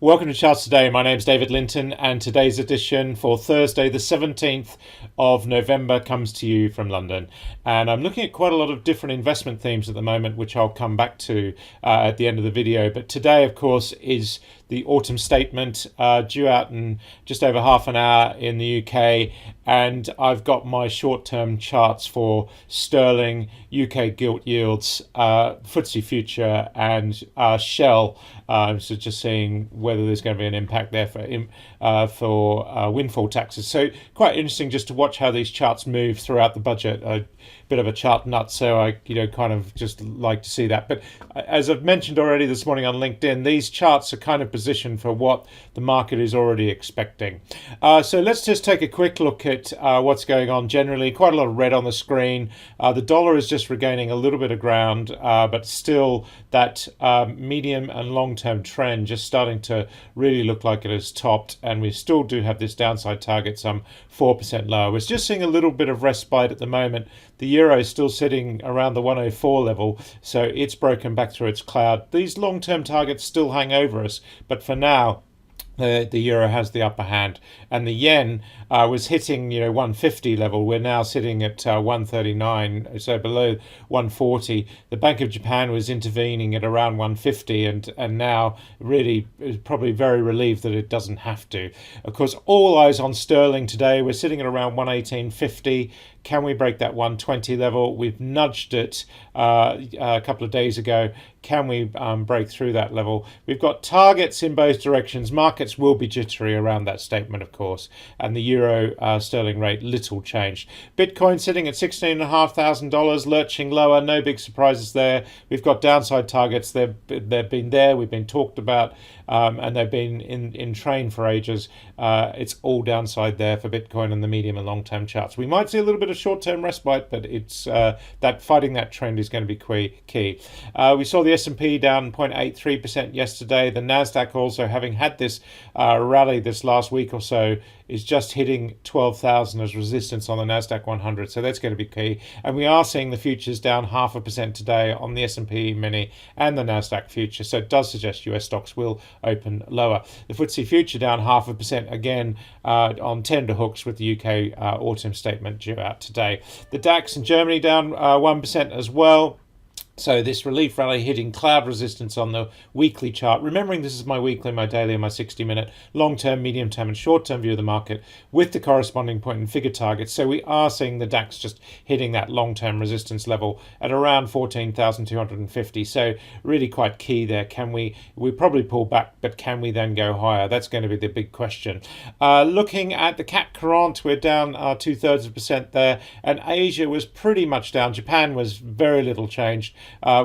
Welcome to Charts Today. My name is David Linton, and today's edition for Thursday, the 17th of November, comes to you from London. And I'm looking at quite a lot of different investment themes at the moment, which I'll come back to at the end of the video. But today, of course, is the autumn statement due out in just over half an hour in the UK. And I've got my short-term charts for sterling, UK gilt yields, FTSE future, and Shell. So just seeing whether there's going to be an impact there for windfall taxes. So quite interesting just to watch how these charts move throughout the budget. A bit of a chart nut, so I kind of just like to see that. But as I've mentioned already this morning on LinkedIn, these charts are kind of positioned for what the market is already expecting. So let's just take a quick look at what's going on generally. Quite a lot of red on the screen. The dollar is just regaining a little bit of ground, but still that medium and long-term trend just starting to really look like it has topped, and we still do have this downside target some 4% lower. We're just seeing a little bit of respite at the moment. The euro is still sitting around the 104 level, so it's broken back through its cloud. These long-term targets still hang over us, but for now, the euro has the upper hand, and the yen was hitting 150 level. We're now sitting at 139, so below 140. The Bank of Japan was intervening at around 150, and now really is probably very relieved that it doesn't have to. Of course, all eyes on sterling today. We're sitting at around 118.50. Can we break that 120 level? We've nudged it a couple of days ago. Can we break through that level? We've got targets in both directions. Markets will be jittery around that statement, of course, and the euro sterling rate little changed. Bitcoin sitting at $16,500, lurching lower. No big surprises there. We've got downside targets. They've been there. We've been talked about, and they've been in train for ages. It's all downside there for Bitcoin and the medium and long term charts. We might see a little bit of short-term respite, but it's that fighting that trend is going to be key. We saw the S&P down 0.83% yesterday. The Nasdaq also, having had this rally this last week or so, is just hitting 12,000 as resistance on the Nasdaq 100. So that's going to be key. And we are seeing the futures down 0.5% today on the S&P Mini and the Nasdaq future. So it does suggest US stocks will open lower. The FTSE future down 0.5% again on tender hooks with the UK autumn statement due out today. The DAX in Germany down 1% as well. So this relief rally hitting cloud resistance on the weekly chart. Remembering this is my weekly, my daily, and my 60-minute long-term, medium-term, and short-term view of the market with the corresponding point and figure targets. So we are seeing the DAX just hitting that long-term resistance level at around 14,250. So really quite key there. Can we probably pull back, but can we then go higher? That's going to be the big question. Looking at the CAC 40, we're down 0.2% there, and Asia was pretty much down. Japan was very little changed.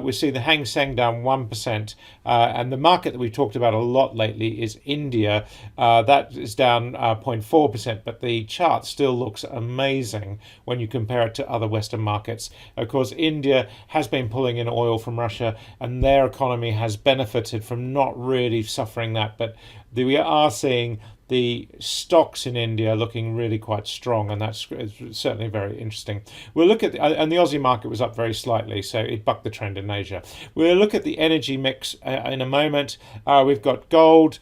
We see the Hang Seng down 1%, and the market that we've talked about a lot lately is India. That is down 0.4%, but the chart still looks amazing when you compare it to other Western markets. Of course, India has been pulling in oil from Russia, and their economy has benefited from not really suffering that, but we are seeing the stocks in India looking really quite strong, and that's certainly very interesting. We'll look at and the Aussie market was up very slightly, so it bucked the trend in Asia. We'll look at the energy mix in a moment. We've got gold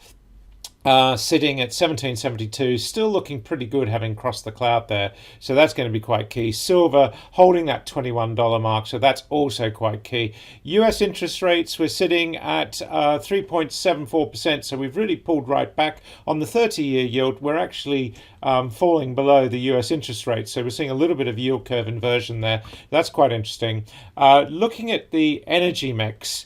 sitting at 1772, still looking pretty good, having crossed the cloud there. So that's going to be quite key. Silver holding that $21 mark, so that's also quite key. US interest rates, we're sitting at 3.74%, so we've really pulled right back. On the 30-year yield, we're actually falling below the US interest rate, so we're seeing a little bit of yield curve inversion there. That's quite interesting. Looking at the energy mix,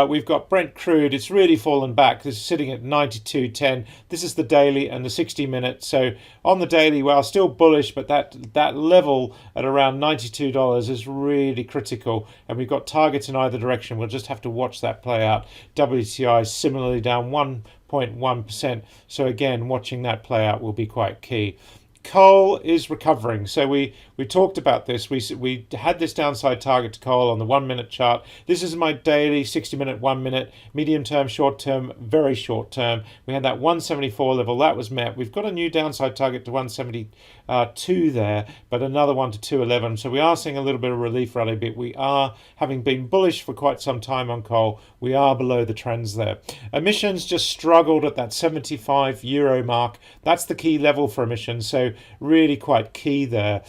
we've got Brent Crude. It's really fallen back. This is sitting at 92.10. This is the daily and the 60-minute. So on the daily, well, still bullish, but that level at around $92 is really critical. And we've got targets in either direction. We'll just have to watch that play out. WTI is similarly down 1.1%. So again, watching that play out will be quite key. Coal is recovering, so we we talked about this. We had this downside target to coal on the 1 minute chart. This is my daily 60-minute, 1 minute, medium term, short term, very short term. We had that 174 level that was met. We've got a new downside target to 172 there, but another one to 211. So we are seeing a little bit of relief rally, but we are, having been bullish for quite some time on coal, we are below the trends there. Emissions just struggled at that 75 euro mark. That's the key level for emissions, so really quite key there.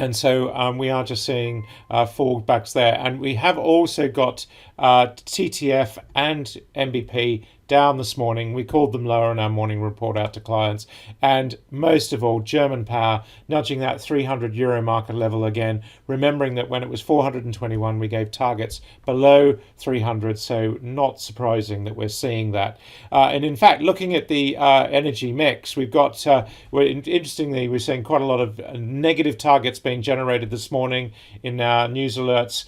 And so we are just seeing fallbacks there. And we have also got TTF and MBP down this morning. We called them lower in our morning report out to clients. And most of all, German power nudging that 300 euro market level again, remembering that when it was 421, we gave targets below 300. So not surprising that we're seeing that. And in fact, looking at the energy mix, we've got, interestingly, we're seeing quite a lot of negative targets being generated this morning in our news alerts.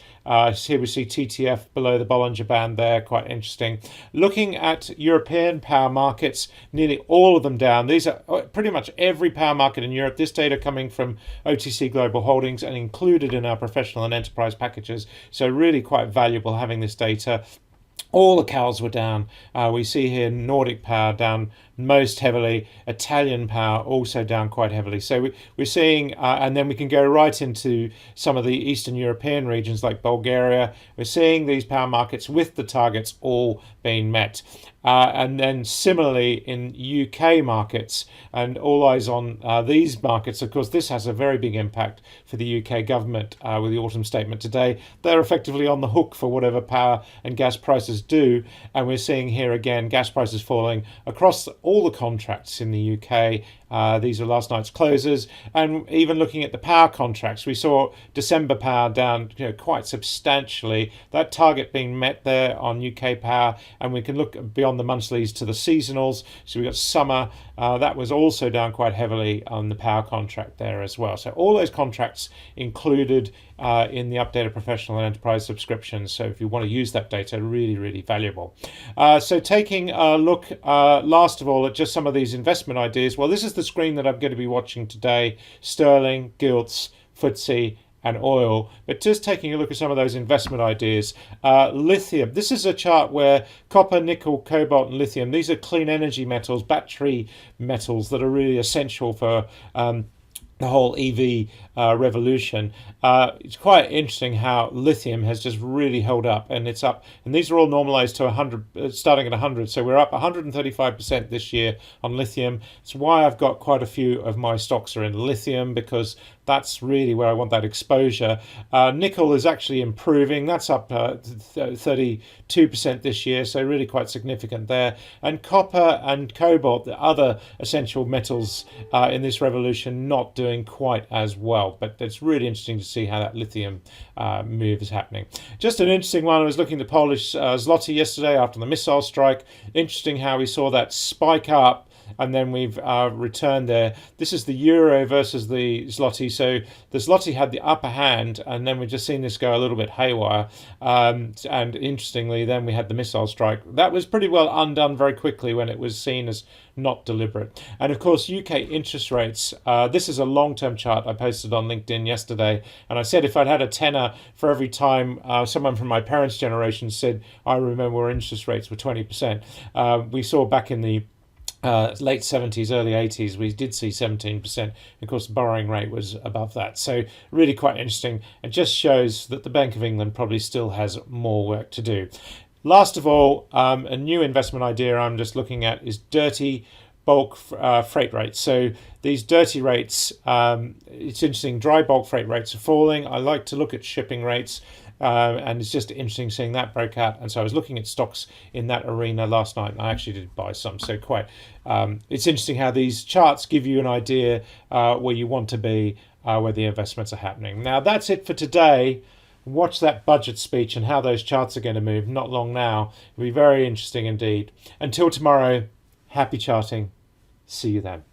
Here we see TTF below the Bollinger Band there, quite interesting. Looking at European power markets, nearly all of them down. These are pretty much every power market in Europe. This data coming from OTC Global Holdings and included in our professional and enterprise packages. So really quite valuable having this data. All the cows were down. We see here Nordic power down most heavily, Italian power also down quite heavily. So we're seeing, and then we can go right into some of the Eastern European regions like Bulgaria. We're seeing these power markets with the targets all being met. And then similarly in UK markets, and all eyes on these markets. Of course, this has a very big impact for the UK government with the autumn statement today. They're effectively on the hook for whatever power and gas prices do. And we're seeing here again gas prices falling across all the contracts in the UK. These are last night's closes, and even looking at the power contracts, we saw December power down quite substantially. That target being met there on UK power, and we can look beyond the monthlies to the seasonals. So we got summer, that was also down quite heavily on the power contract there as well. So all those contracts included in the Updata Professional and Enterprise subscriptions. So if you want to use that data, really, really valuable. So taking a look, last of all, at just some of these investment ideas. Well, this is the screen that I'm going to be watching today: sterling, gilts, FTSE, and oil. But just taking a look at some of those investment ideas. Lithium. This is a chart where copper, nickel, cobalt, and lithium, these are clean energy metals, battery metals that are really essential for the whole EV revolution. It's quite interesting how lithium has just really held up, and it's up, and these are all normalized to 100, starting at 100, so we're up 135% this year on lithium. It's why I've got quite a few of my stocks are in lithium, because that's really where I want that exposure. Nickel is actually improving. That's up 32% this year, so really quite significant there. And copper and cobalt, the other essential metals in this revolution, not doing quite as well. But it's really interesting to see how that lithium move is happening. Just an interesting one, I was looking at the Polish zloty yesterday after the missile strike. Interesting how we saw that spike up, and then we've returned there. This is the euro versus the zloty. So the zloty had the upper hand, and then we've just seen this go a little bit haywire. And interestingly, then we had the missile strike. That was pretty well undone very quickly when it was seen as not deliberate. And of course, UK interest rates. This is a long-term chart I posted on LinkedIn yesterday, and I said if I'd had a tenner for every time someone from my parents' generation said, I remember where interest rates were 20%. We saw back in the late 70s, early 80s, we did see 17%. Of course, the borrowing rate was above that. So really quite interesting. It just shows that the Bank of England probably still has more work to do. Last of all, a new investment idea I'm just looking at is dirty bulk freight rates. So these dirty rates, it's interesting, dry bulk freight rates are falling. I like to look at shipping rates. And it's just interesting seeing that break out. And so I was looking at stocks in that arena last night, and I actually did buy some. So quite, it's interesting how these charts give you an idea where you want to be, where the investments are happening. Now that's it for today. Watch that budget speech and how those charts are going to move. Not long now. It'll be very interesting indeed. Until tomorrow, happy charting. See you then.